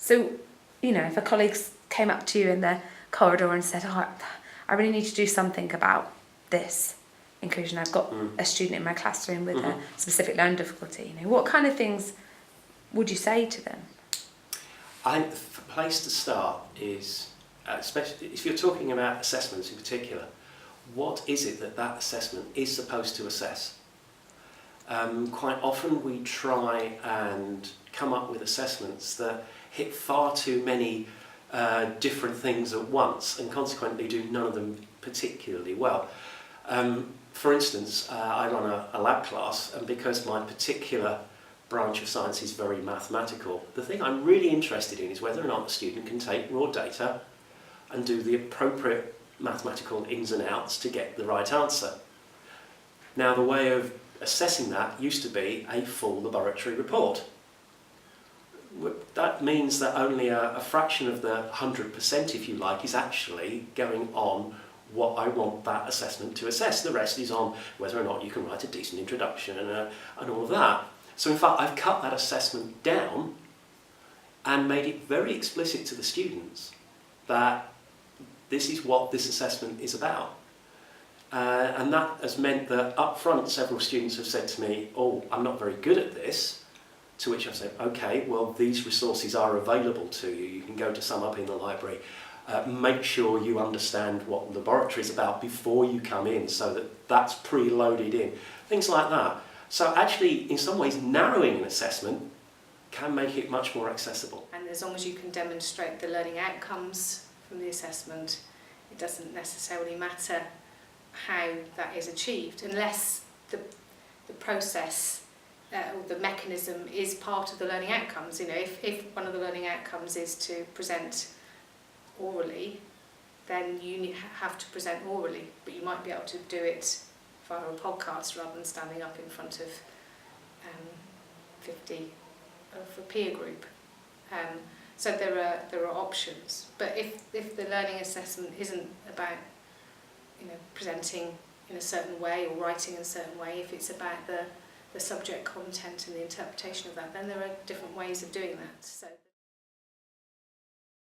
So, if a colleague came up to you in the corridor and said, "Oh, I really need to do something about this inclusion. I've got a student in my classroom with a specific learning difficulty," what kind of things would you say to them? I think the place to start is, especially if you're talking about assessments in particular, what is it that assessment is supposed to assess? Quite often we try and come up with assessments that hit far too many different things at once and consequently do none of them particularly well. For instance, I run a lab class, and because my particular branch of science is very mathematical, the thing I'm really interested in is whether or not the student can take raw data and do the appropriate mathematical ins and outs to get the right answer. Now, the way of assessing that used to be a full laboratory report. That means that only a fraction of the 100%, if you like, is actually going on what I want that assessment to assess. The rest is on whether or not you can write a decent introduction and all of that. So in fact, I've cut that assessment down and made it very explicit to the students that this is what this assessment is about. And that has meant that up front several students have said to me, "Oh, I'm not very good at this," to which I've said, "Okay, well, these resources are available to you. You can go to some up in the library. Make sure you understand what the laboratory is about before you come in so that that's preloaded in." Things like that. So actually, in some ways, narrowing an assessment can make it much more accessible. And as long as you can demonstrate the learning outcomes from the assessment, it doesn't necessarily matter how that is achieved, unless the process or the mechanism is part of the learning outcomes. If one of the learning outcomes is to present orally, then you have to present orally, but you might be able to do it via a podcast rather than standing up in front of 50 of a peer group. So there are options, but if the learning assessment isn't about presenting in a certain way or writing in a certain way, if it's about the subject content and the interpretation of that, then there are different ways of doing that. So